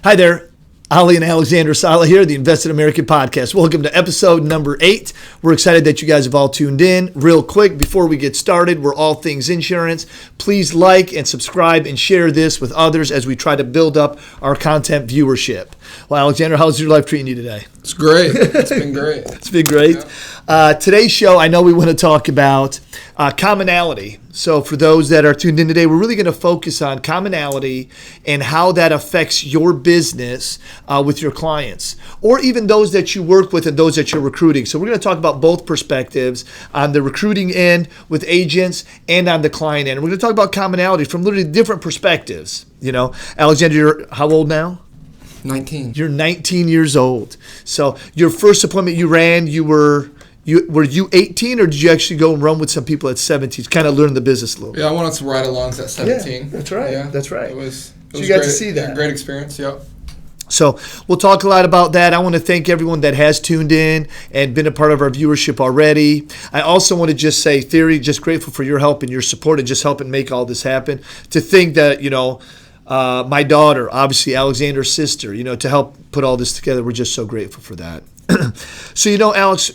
Hi there, Allie and Alexander Saleh here, the Invested American Podcast. Welcome to episode number 8. We're excited that you guys have all tuned in. Real quick, before we get started, we're all things insurance. Please like and subscribe and share this with others as we try to build up our content viewership. Well, Alexander, how's your life treating you today? It's great. It's been great. It's been great. Yeah. Today's show, I know we want to talk about commonality. So for those that are tuned in today, we're really going to focus on commonality and how that affects your business with your clients, or even those that you work with and those that you're recruiting. So we're going to talk about both perspectives on the recruiting end with agents and on the client end. And we're going to talk about commonality from literally different perspectives. You know, Alexander, you're how old now? 19. You're 19 years old. So your first appointment you ran, were you 18, or did you actually go and run with some people at 17 to kind of learn the business a little bit? Yeah, I wanted some ride-alongs at 17. Yeah, that's right. Yeah, that's right. It was you got great. to see that. Yeah, great experience, yep. So we'll talk a lot about that. I want to thank everyone that has tuned in and been a part of our viewership already. I also want to just say, Theory, just grateful for your help and your support and just helping make all this happen. To think that, my daughter, obviously Alexander's sister, to help put all this together, we're just so grateful for that. So, Alex,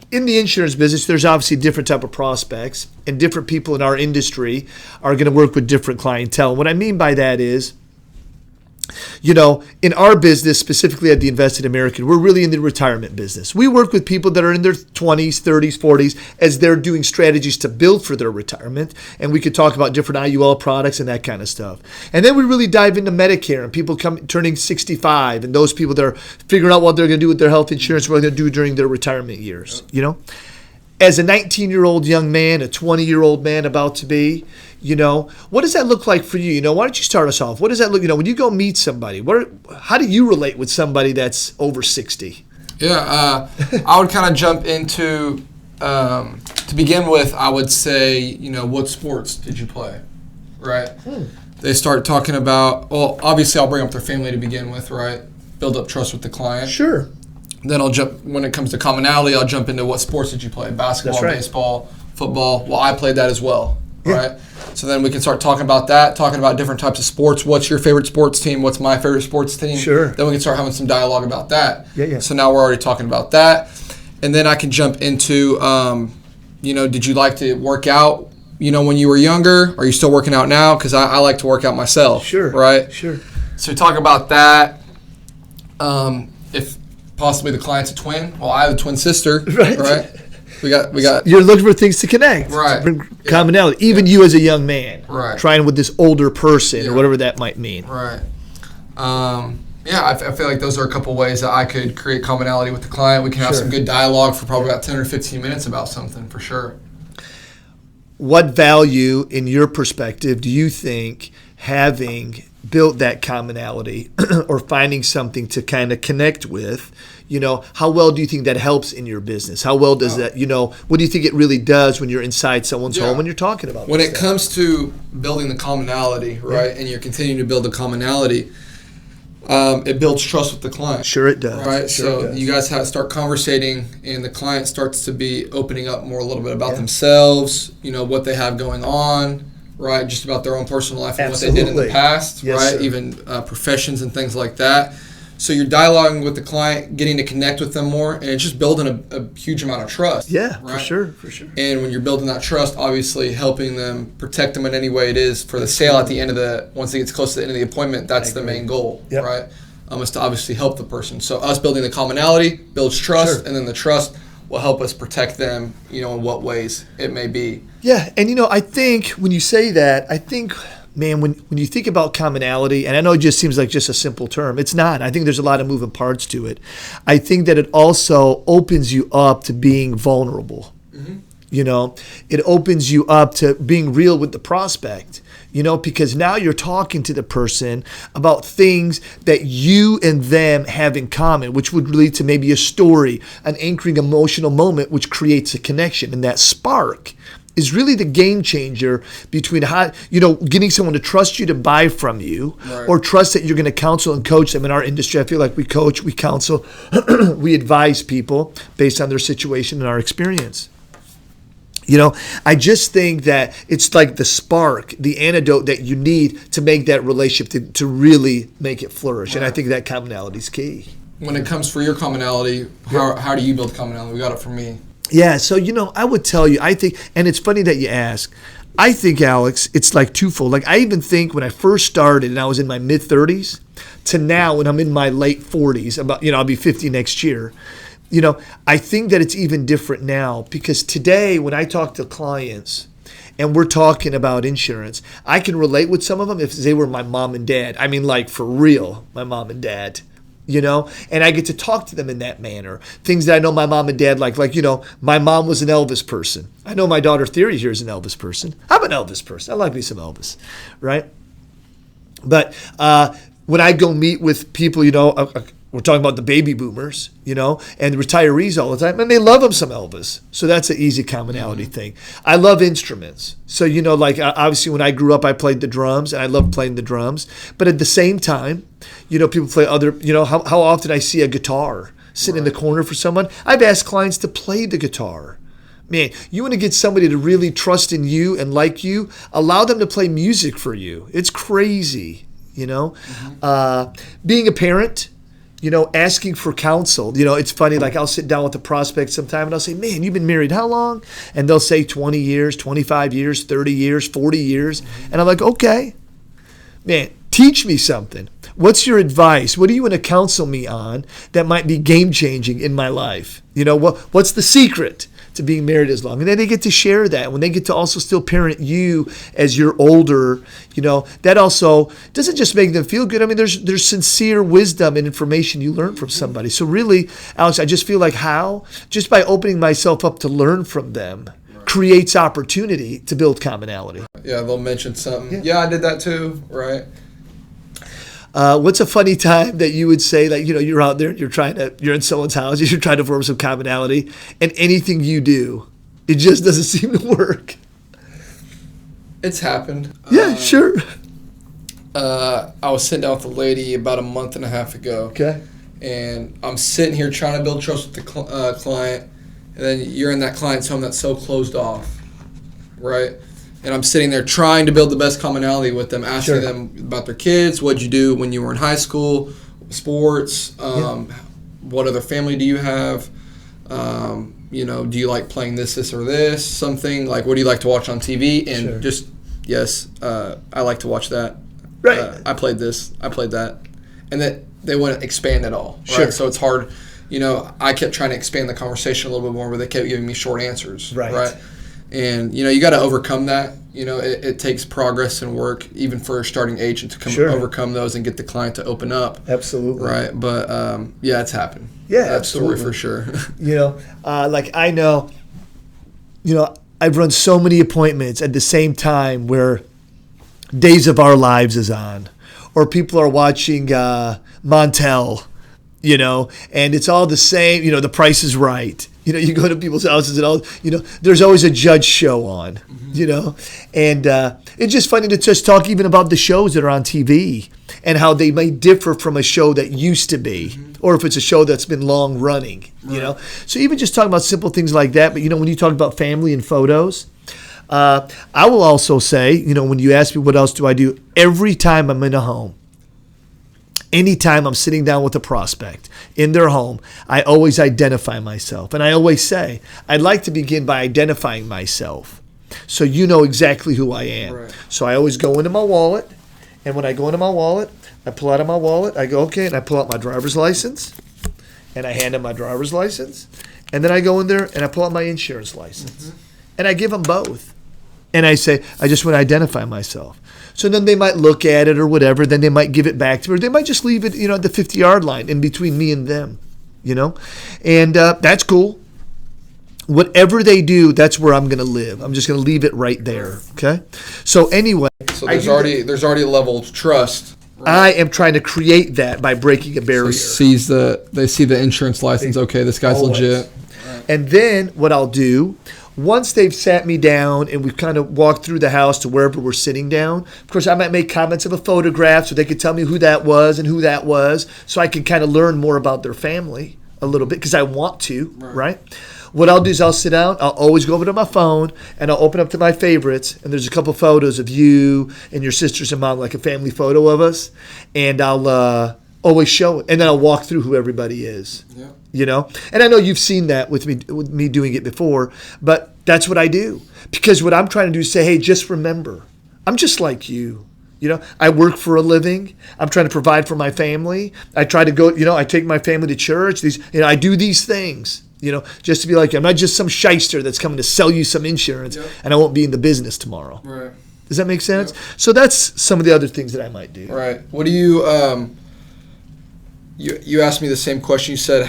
in the insurance business, there's obviously different type of prospects, and different people in our industry are going to work with different clientele. What I mean by that is, in our business, specifically at the Invested American, we're really in the retirement business. We work with people that are in their 20s, 30s, 40s as they're doing strategies to build for their retirement. And we could talk about different IUL products and that kind of stuff. And then we really dive into Medicare and people turning 65 and those people that are figuring out what they're going to do with their health insurance, what they're going to do during their retirement years, As a 19-year-old young man, a 20-year-old man about to be, what does that look like for you? Why don't you start us off? What does that look, when you go meet somebody, how do you relate with somebody that's over 60? Yeah, I would kind of jump into, to begin with, I would say, what sports did you play, right? They start talking about, well, obviously I'll bring up their family to begin with, right? Build up trust with the client. Sure. Then I'll jump, when it comes to commonality, I'll jump into what sports did you play? Basketball, right. Baseball, football. Well, I played that as well, Yeah. right? So then we can start talking about that, talking about different types of sports. What's your favorite sports team? What's my favorite sports team? Sure. Then we can start having some dialogue about that. Yeah. So now we're already talking about that. And then I can jump into, did you like to work out, when you were younger? Are you still working out now? Because I like to work out myself. Sure. Right? Sure. So we talk about that. If possibly the client's a twin. Well, I have a twin sister. Right? We got. You're looking for things to connect. Right. To bring commonality. Even you as a young man. Right. Trying with this older person or whatever that might mean. Right. I feel like those are a couple ways that I could create commonality with the client. We can have some good dialogue for probably about 10 or 15 minutes about something for sure. What value, in your perspective, do you think having built that commonality or finding something to kind of connect with, how well do you think that helps in your business? How well does that, what do you think it really does when you're inside someone's home and you're talking about when it comes to building the commonality, right, and you're continuing to build the commonality, it builds trust with the client. Sure it does. Right, sure so you guys start conversating, and the client starts to be opening up more a little bit about themselves, what they have going on, right, just about their own personal life and what they did in the past, right, sir. Even professions and things like that. So you're dialoguing with the client, getting to connect with them more, and it's just building a huge amount of trust. Yeah, right? for sure. And when you're building that trust, obviously helping them, protect them in any way it is for the sale at the end of once it gets close to the end of the appointment, that's the main goal, right? Is to obviously help the person. So us building the commonality builds trust, and then the trust will help us protect them, in what ways it may be. Yeah, and I think when you say that, man, when you think about commonality, and I know it just seems like just a simple term, it's not. I think there's a lot of moving parts to it. I think that it also opens you up to being vulnerable. Mm-hmm. It opens you up to being real with the prospect, because now you're talking to the person about things that you and them have in common, which would lead to maybe a story, an anchoring emotional moment, which creates a connection. And that spark is really the game changer between how, getting someone to trust you to buy from you, or trust that you're going to counsel and coach them. In our industry, I feel like we coach, we counsel, we advise people based on their situation and our experience. I just think that it's like the spark, the antidote that you need to make that relationship to really make it flourish. Right. And I think that commonality is key. When it comes for your commonality, how do you build commonality? We got it from me. Yeah, so, I would tell you, I think, and it's funny that you ask, I think, Alex, it's like twofold. Like, I even think when I first started and I was in my mid-30s to now when I'm in my late 40s, I'll be 50 next year, I think that it's even different now because today when I talk to clients and we're talking about insurance, I can relate with some of them if they were my mom and dad. I mean, like for real, my mom and dad, and I get to talk to them in that manner. Things that I know my mom and dad like, my mom was an Elvis person. I know my daughter Theory here is an Elvis person. I'm an Elvis person. I like me some Elvis, right? But when I go meet with people, we're talking about the baby boomers, and the retirees all the time, and they love them some Elvis. So that's an easy commonality thing. I love instruments. So, obviously when I grew up, I played the drums, and I love playing the drums. But at the same time, people play other, how often I see a guitar sitting in the corner for someone. I've asked clients to play the guitar. Man, you want to get somebody to really trust in you and like you, allow them to play music for you. It's crazy, Being a parent, asking for counsel. It's funny, like I'll sit down with a prospect sometime and I'll say, man, you've been married how long? And they'll say 20 years, 25 years, 30 years, 40 years. And I'm like, okay, man, teach me something. What's your advice? What do you want to counsel me on that might be game changing in my life? What's the secret to being married as long? And then they get to share that. When they get to also still parent you as you're older, that also doesn't just make them feel good. I mean, there's sincere wisdom and information you learn from somebody. So really, Alex, I just feel like just by opening myself up to learn from them creates opportunity to build commonality. Yeah, they'll mention something. Yeah, I did that too, right? What's a funny time that you would say that, you're out there, you're in someone's house, you're trying to form some commonality, and anything you do, it just doesn't seem to work? It's happened. Yeah, sure. I was sitting down with a lady about a month and a half ago. Okay. And I'm sitting here trying to build trust with the client, and then you're in that client's home that's so closed off, right? And I'm sitting there trying to build the best commonality with them, asking them about their kids, what'd you do when you were in high school, sports, what other family do you have, do you like playing this or this, something, like what do you like to watch on TV? And I like to watch that. Right. I played this, I played that. And that they wouldn't expand at all, right? Sure. So it's hard. I kept trying to expand the conversation a little bit more, but they kept giving me short answers, right? And, you got to overcome that. It takes progress and work, even for a starting agent, to overcome those and get the client to open up. Absolutely. Right. But, it's happened. Yeah, that absolutely. Story for sure. I know, I've run so many appointments at the same time where Days of Our Lives is on, or people are watching Montel, and it's all the same, The Price is Right. You go to people's houses and all, there's always a judge show on, and it's just funny to just talk even about the shows that are on TV and how they may differ from a show that used to be, or if it's a show that's been long running, So even just talking about simple things like that. But, when you talk about family and photos, I will also say, when you ask me what else do I do, every time I'm in a home, anytime I'm sitting down with a prospect in their home, I always identify myself. And I always say, I'd like to begin by identifying myself so you know exactly who I am. Right. So I always go into my wallet. And when I go into my wallet, I pull out of my wallet. I go, okay, and I pull out my driver's license. And I hand them my driver's license. And then I go in there and I pull out my insurance license. And I give them both. And I say, I just want to identify myself. So then they might look at it or whatever. Then they might give it back to me. Or they might just leave it, at the 50-yard line in between me and them, And that's cool. Whatever they do, that's where I'm going to live. I'm just going to leave it right there, okay? So anyway. So there's already a level of trust. Right? I am trying to create that by breaking a barrier. So they see the insurance license. Okay, this guy's always legit. Right. And then what I'll do, once they've sat me down and we've kind of walked through the house to wherever we're sitting down, of course, I might make comments of a photograph so they could tell me who that was and who that was, so I can kind of learn more about their family a little bit because I want to, right? what I'll do is I'll sit down, I'll always go over to my phone, and I'll open up to my favorites, and there's a couple photos of you and your sisters and mom, like a family photo of us, and I'll always show it, and then I'll walk through who everybody is. Yeah. You know? And I know you've seen that with me doing it before, but that's what I do. Because what I'm trying to do is say, hey, just remember, I'm just like you. You know, I work for a living. I'm trying to provide for my family. I try to go, I take my family to church. I do these things, just to be like, I'm not just some shyster that's coming to sell you some insurance and I won't be in the business tomorrow. Right. Does that make sense? Yep. So that's some of the other things that I might do. Right. What do you, you asked me the same question. You said,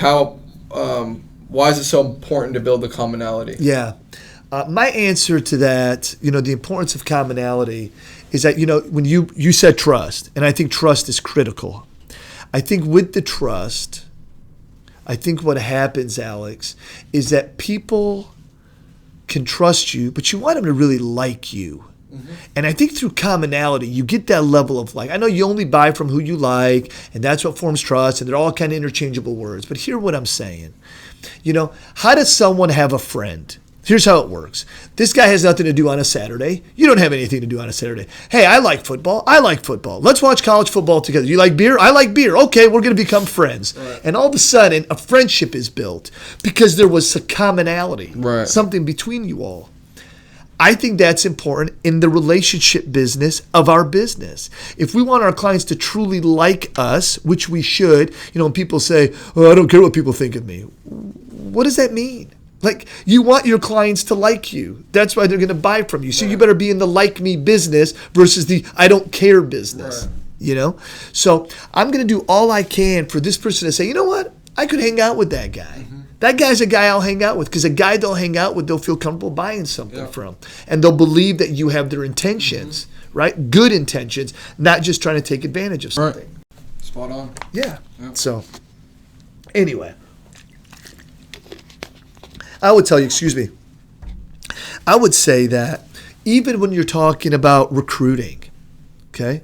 why is it so important to build the commonality? Yeah. My answer to that, the importance of commonality is that, when you said trust, and I think trust is critical. I think with the trust, I think what happens, Alex, is that people can trust you, but you want them to really like you. Mm-hmm. And I think through commonality, you get that level of like, I know you only buy from who you like, and that's what forms trust, and they're all kind of interchangeable words. But hear what I'm saying. How does someone have a friend? Here's how it works. This guy has nothing to do on a Saturday. You don't have anything to do on a Saturday. Hey, I like football. I like football. Let's watch college football together. You like beer? I like beer. Okay, we're going to become friends. Right. And all of a sudden, a friendship is built because there was a commonality, something between you all. I think that's important in the relationship business of our business. If we want our clients to truly like us, which we should, when people say, oh, I don't care what people think of me. What does that mean? Like, you want your clients to like you. That's why they're going to buy from you. So you better be in the like me business versus the I don't care business, So I'm going to do all I can for this person to say, you know what? I could hang out with that guy. Mm-hmm. That guy's a guy I'll hang out with, because a guy they'll hang out with, they'll feel comfortable buying something from. And they'll believe that you have their intentions, right? Good intentions, not just trying to take advantage of something. Right. Spot on. Yeah. So anyway. I would tell you, I would say that even when you're talking about recruiting, okay,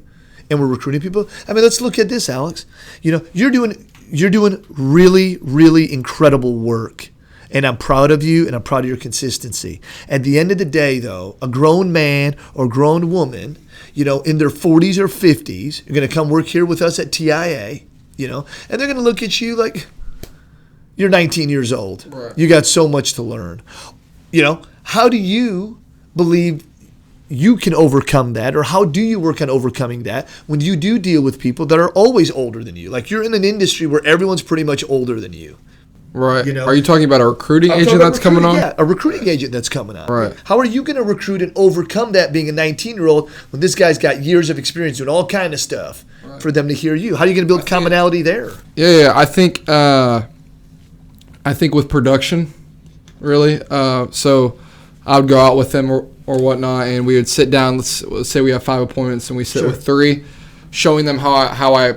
and we're recruiting people, let's look at this, Alex. You're doing really, really incredible work, and I'm proud of you, and I'm proud of your consistency. At the end of the day, though, a grown man or grown woman, in their 40s or 50s, are going to come work here with us at TIA, and they're going to look at you like, you're 19 years old. Right. You got so much to learn. How do you believe you can overcome that, or how do you work on overcoming that when you do deal with people that are always older than you? Like, you're in an industry where everyone's pretty much older than you. Right. Are you talking about a recruiting agent that's coming on? Yeah, a recruiting agent that's coming on. Right. How are you going to recruit and overcome that being a 19-year-old when this guy's got years of experience doing all kind of stuff for them to hear you? How are you going to build commonality there? Yeah, I think with production, really. So I would go out with them or whatnot, and we would sit down. Let's say we have 5 appointments, and we sit with 3, showing them how I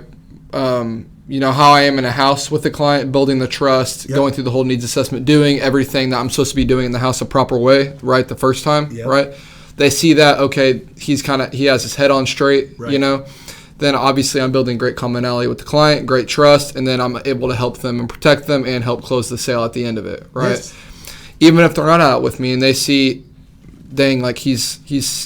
am in a house with the client, building the trust, going through the whole needs assessment, doing everything that I'm supposed to be doing in the house a proper way, right, the first time, right? They see that, okay, he has his head on straight, Then obviously I'm building great commonality with the client, great trust, and then I'm able to help them and protect them and help close the sale at the end of it, right? Yes. Even if they're not out with me and they see, dang, like he's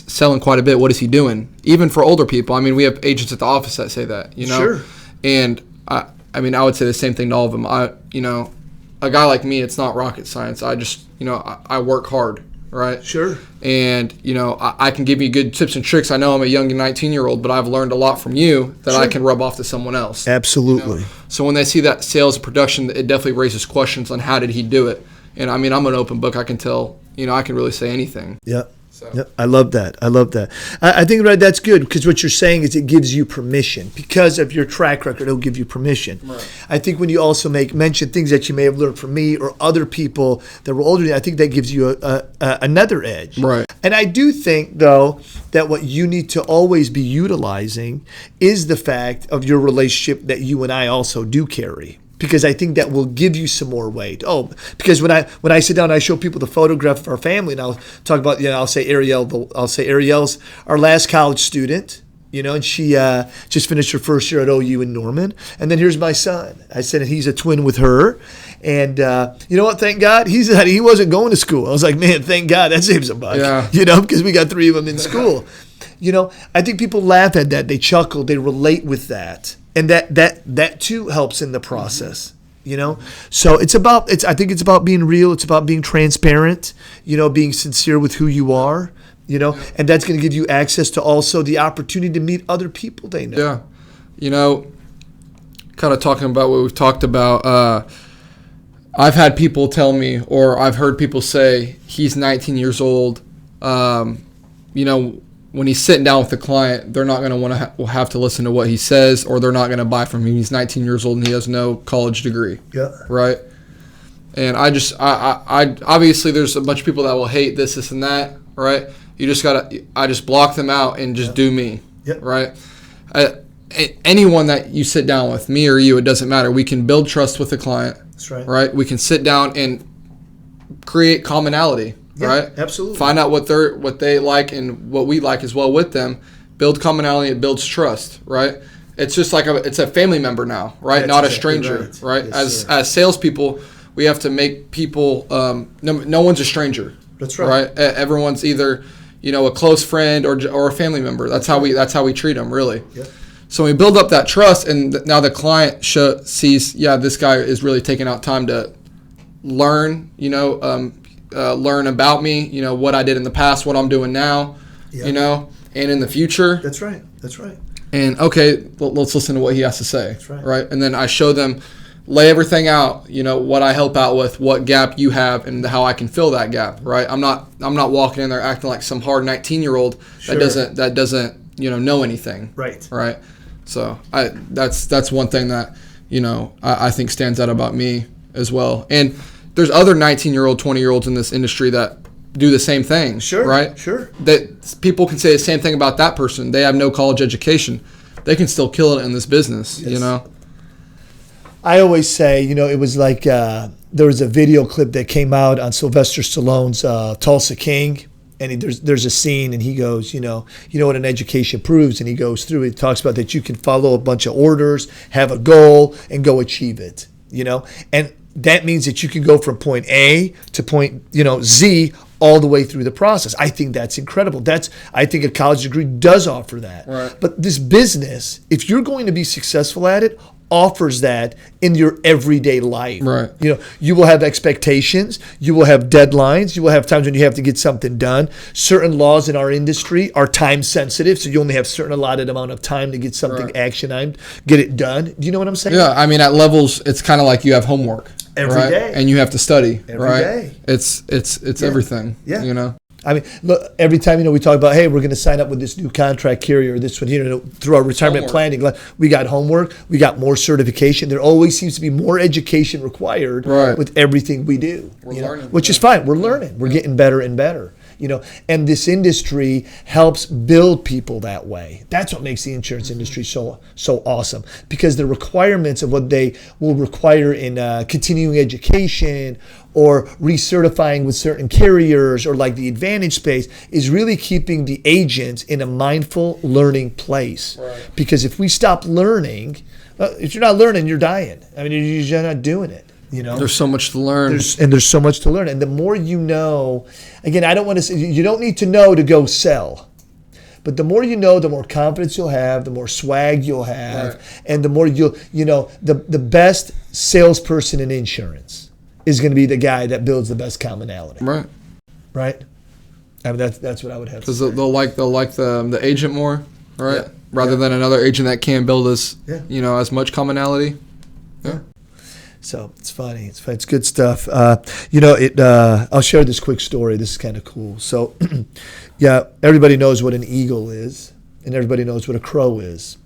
selling quite a bit, what is he doing? Even for older people, we have agents at the office that say that, Sure. And I would say the same thing to all of them. A guy like me, it's not rocket science. I just, I work hard. Right. Sure. And, I can give you good tips and tricks. I know I'm a young 19-year-old, but I've learned a lot from you that I can rub off to someone else. Absolutely. So when they see that sales and production, it definitely raises questions on how did he do it. And, I'm an open book. I can tell, I can really say anything. Yeah. So. Yep, I love that. I think that's good, because what you're saying is it gives you permission. Because of your track record, it'll give you permission. Right. I think when you also mention things that you may have learned from me or other people that were older than you, I think that gives you another edge. Right. And I do think, though, that what you need to always be utilizing is the fact of your relationship that you and I also do carry. Because I think that will give you some more weight. Oh, because when I sit down and I show people the photograph of our family, and I'll talk about, I'll say Ariel's our last college student, And she just finished her first year at OU in Norman. And then here's my son. I said he's a twin with her. And you know what? Thank God he wasn't going to school. I was like, man, thank God that saves a buck. Yeah. Because we got 3 of them in school. I think people laugh at that. They chuckle. They relate with that. And that too helps in the process. So I think it's about being real. It's about being transparent, being sincere with who you are. And that's going to give you access to also the opportunity to meet other people they know. Yeah. Kind of talking about what we've talked about, I've had people tell me, or I've heard people say, he's 19 years old. When he's sitting down with the client, they're not going to want to have to listen to what he says, or they're not going to buy from him. He's 19 years old and he has no college degree. Yeah. Right? And I obviously there's a bunch of people that will hate this and that, right? You just I just block them out and just do me, right? Anyone that you sit down with, me or you, it doesn't matter. We can build trust with the client. That's right. Right? We can sit down and create commonality, right? Absolutely. Find out what they like and what we like as well with them. Build commonality. It builds trust, right? It's just like it's a family member now, right? That's not a exactly stranger, right? Yes, As salespeople, we have to make people. No one's a stranger. That's right. Right? Everyone's either a close friend or a family member. That's how we treat them, really. Yeah. So we build up that trust, and now the client sees, this guy is really taking out time to learn, learn about me, what I did in the past, what I'm doing now, and in the future. That's right. And okay, let's listen to what he has to say. That's right. Right? And then I show them, lay everything out, what I help out with, what gap you have, and how I can fill that gap, right? I'm not walking in there acting like some hard 19-year-old that doesn't know anything. Right. Right? So that's one thing that, I think stands out about me as well. And there's other 19-year-old, 20-year-olds in this industry that do the same thing. Sure. Right? Sure. That people can say the same thing about that person. They have no college education. They can still kill it in this business, I always say, it was like there was a video clip that came out on Sylvester Stallone's Tulsa King, and there's a scene, and he goes, you know what an education proves, and he goes through it. He talks about that you can follow a bunch of orders, have a goal, and go achieve it, and that means that you can go from point A to point, Z all the way through the process. I think that's incredible. I think a college degree does offer that. Right. But this business, if you're going to be successful at it, offers that in your everyday life. Right. You will have expectations, you will have deadlines, you will have times when you have to get something done. Certain laws in our industry are time sensitive, so you only have certain allotted amount of time to get something actioned, get it done. Do you know what I'm saying? Yeah, I mean, at levels, it's kind of like you have homework every day, and you have to study every day. It's everything. Yeah. I mean, look, every time, we talk about, hey, we're going to sign up with this new contract carrier, this one, through our retirement planning, we got homework, we got more certification. There always seems to be more education required with everything we do, We're learning, which is fine. We're learning. We're getting better and better. And this industry helps build people that way. That's what makes the insurance industry so awesome, because the requirements of what they will require in continuing education or recertifying with certain carriers or like the Advantage space is really keeping the agents in a mindful learning place. Right. Because if we stop learning, if you're not learning, you're dying. I mean, you're not doing it. There's so much to learn. There's so much to learn. And the more you know, again, I don't want to say, you don't need to know to go sell. But the more you know, the more confidence you'll have, the more swag you'll have, and the more the best salesperson in insurance is going to be the guy that builds the best commonality. Right? I mean, that's what I would have to say. Because they'll like the agent more, right? Rather than another agent that can't build as much commonality. Yeah. So it's funny. It's good stuff. I'll share this quick story. This is kind of cool. So, everybody knows what an eagle is, and everybody knows what a crow is.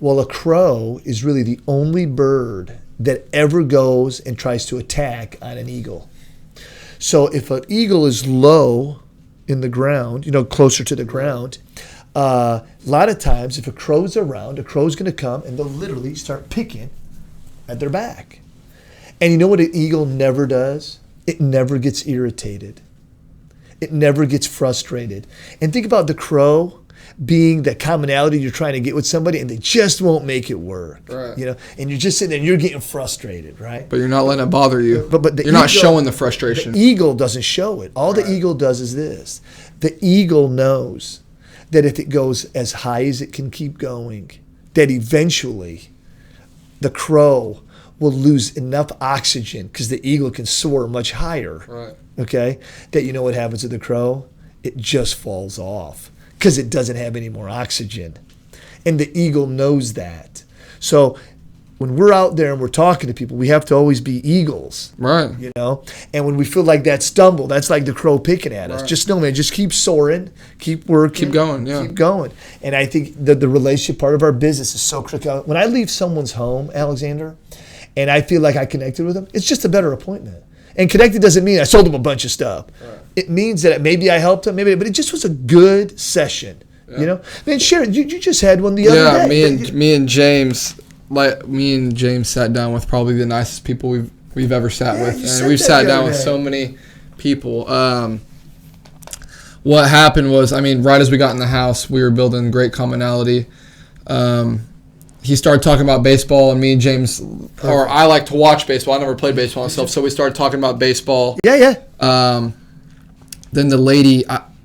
Well, a crow is really the only bird that ever goes and tries to attack on an eagle. So if an eagle is low in the ground, closer to the ground, a lot of times if a crow's around, a crow's going to come and they'll literally start picking at their back. And you know what an eagle never does? It never gets irritated. It never gets frustrated. And think about the crow. being the commonality you're trying to get with somebody, and they just won't make it work. Right. And you're just sitting there and you're getting frustrated, right? But you're not letting it bother you. But you're not showing the frustration. The eagle doesn't show it. All the eagle does is this. The eagle knows that if it goes as high as it can keep going, that eventually the crow will lose enough oxygen because the eagle can soar much higher. Right. Okay? That you know what happens to the crow? It just falls off because it doesn't have any more oxygen. And the eagle knows that. So when we're out there and we're talking to people, we have to always be eagles. Right. And when we feel like that stumble, that's like the crow picking at us. Right. Just know, man, just keep soaring, keep working. Keep going, yeah. Keep going. And I think that the relationship part of our business is so critical. When I leave someone's home, Alexander, and I feel like I connected with them, it's just a better appointment. And connected doesn't mean I sold them a bunch of stuff. Right. It means that maybe I helped them, but it just was a good session. Yeah. Man, Sharon, you just had one the other day. Yeah, me and James sat down with probably the nicest people we've ever sat with, and we've sat down with so many people. What happened was, right as we got in the house, we were building great commonality. He started talking about baseball, and me and James, or I like to watch baseball. I never played baseball myself, so we started talking about baseball. Yeah. Then the lady,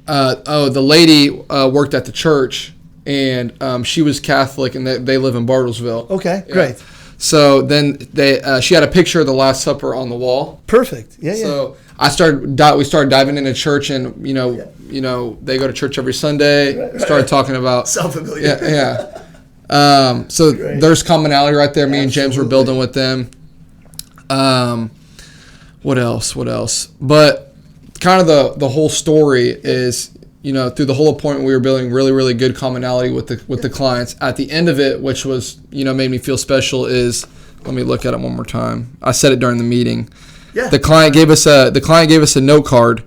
worked at the church, and she was Catholic, and they live in Bartlesville. Okay, great. So then she had a picture of the Last Supper on the wall. Perfect. Yeah. So we started diving into church, and they go to church every Sunday. Right. Started talking about self-familiar. Yeah. So great. There's commonality right there. Me and James were building with them. What else? But kind of the whole story is, through the whole appointment, we were building really, really good commonality with the clients. At the end of it, which was, made me feel special, is, let me look at it one more time. I said it during the meeting. Yeah. The client gave us a note card.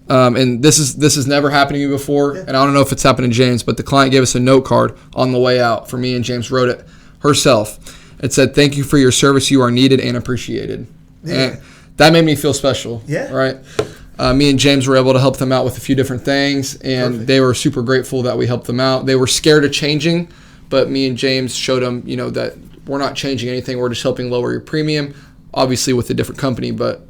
And this has never happened to me before, and I don't know if it's happened to James, but the client gave us a note card on the way out for me, and James wrote it herself. It said, "Thank you for your service. You are needed and appreciated." Yeah. And that made me feel special. Yeah. Right. Me and James were able to help them out with a few different things, and Perfect. They were super grateful that we helped them out. They were scared of changing, but me and James showed them, that we're not changing anything. We're just helping lower your premium, obviously with a different company, but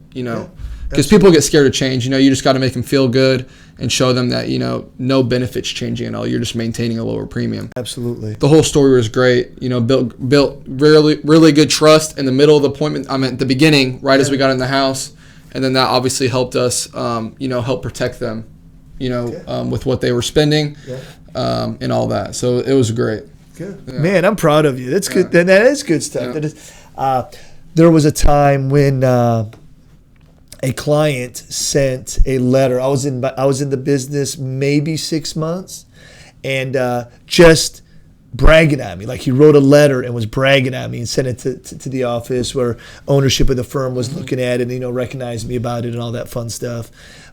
because people get scared of change. You just got to make them feel good and show them that, no benefits changing at all. You're just maintaining a lower premium. Absolutely. The whole story was great. Built really, really good trust in the middle of the appointment. At the beginning, right as we got in the house. And then that obviously helped us, help protect them, with what they were spending and all that. So it was great. Good. Yeah. Man, I'm proud of you. That's good. That is good stuff. Yeah. That is, there was a time when a client sent a letter. I was in the business maybe 6 months, and just bragging on me. Like, he wrote a letter and was bragging on me and sent it to the office where ownership of the firm was looking at it and, recognized me about it and all that fun stuff.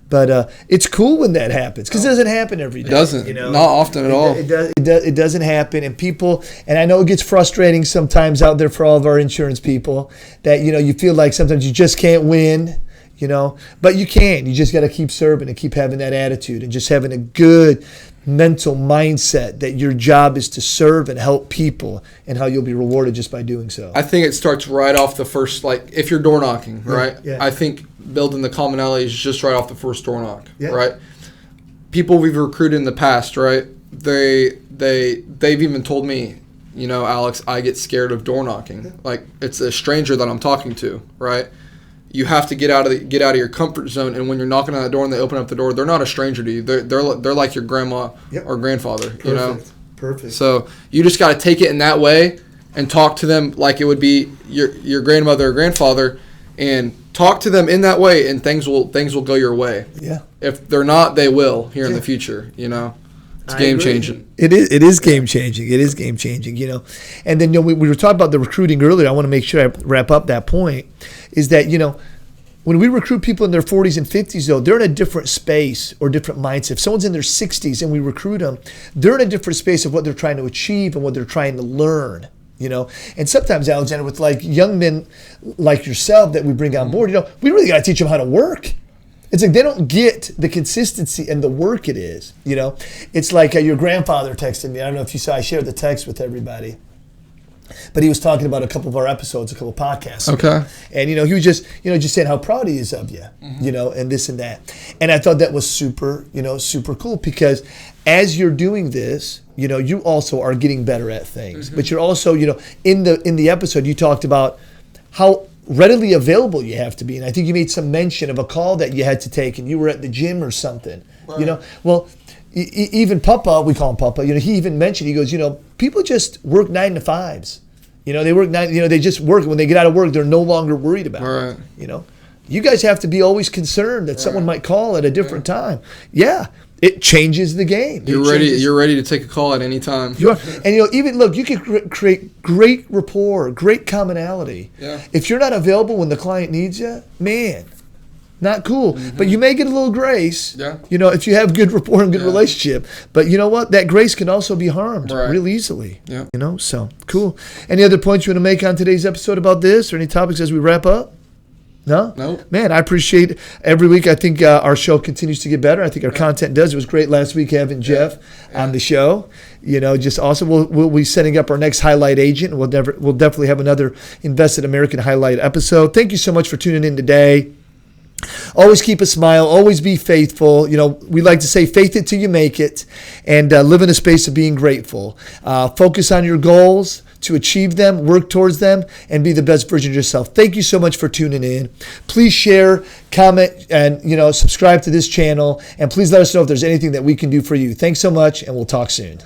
But it's cool when that happens, because it doesn't happen every day. It doesn't. Not often at all. It doesn't happen. And people, and I know it gets frustrating sometimes out there for all of our insurance people, that, you feel like sometimes you just can't win. But you can. You just got to keep serving and keep having that attitude and just having a good mental mindset that your job is to serve and help people, and how you'll be rewarded just by doing so. I think it starts right off the first, if you're door knocking, right? Yeah. I think building the commonality is just right off the first door knock, right? People we've recruited in the past, right? They've even told me, Alex, I get scared of door knocking. Yeah. Like, it's a stranger that I'm talking to, right? You have to get out of your comfort zone, and when you're knocking on that door and they open up the door, they're not a stranger to you. They're like your grandma or grandfather. Perfect. Perfect. So you just got to take it in that way and talk to them like it would be your grandmother or grandfather, and talk to them in that way, and things will go your way. Yeah. If they're not, they will here in the future. It's game changing. It is game changing. It is game changing. And then we were talking about the recruiting earlier. I want to make sure I wrap up that point. Is that when we recruit people in their 40s and 50s, though, they're in a different space or different mindset. If someone's in their 60s and we recruit them, they're in a different space of what they're trying to achieve and what they're trying to learn. And sometimes, Alexander, with young men like yourself that we bring on board, we really got to teach them how to work. It's like they don't get the consistency and the work it is. It's like your grandfather texted me. I don't know if you saw. I shared the text with everybody. But he was talking about a couple of our episodes, a couple of podcasts. Okay. And, he was just saying how proud he is of you, and this and that. And I thought that was super, super cool because as you're doing this, you also are getting better at things. But you're also, in the episode, you talked about how readily available you have to be. And I think you made some mention of a call that you had to take and you were at the gym or something, Right. Well, even Papa, we call him Papa, he even mentioned, he goes, people just work 9 to 5s. They work 9, they just work. When they get out of work, they're no longer worried about right. it. You guys have to be always concerned that someone might call at a different time. Yeah, it changes the game. You're ready to take a call at any time. You are. And, even, look, you can create great rapport, great commonality. Yeah. If you're not available when the client needs you, man, not cool. But you may get a little grace, if you have good rapport and good relationship. But you know what? That grace can also be harmed real easily. Yeah. So cool. Any other points you want to make on today's episode about this or any topics as we wrap up? No? Nope. Man, I appreciate every week. I think our show continues to get better. I think our content does. It was great last week having Jeff on the show. Just awesome. We'll be setting up our next highlight agent. And we'll definitely have another Invested American highlight episode. Thank you so much for tuning in today. Always keep a smile. Always be faithful. We like to say faith it till you make it and live in a space of being grateful. Focus on your goals to achieve them, work towards them, and be the best version of yourself. Thank you so much for tuning in. Please share, comment, and subscribe to this channel. And please let us know if there's anything that we can do for you. Thanks so much, and we'll talk soon.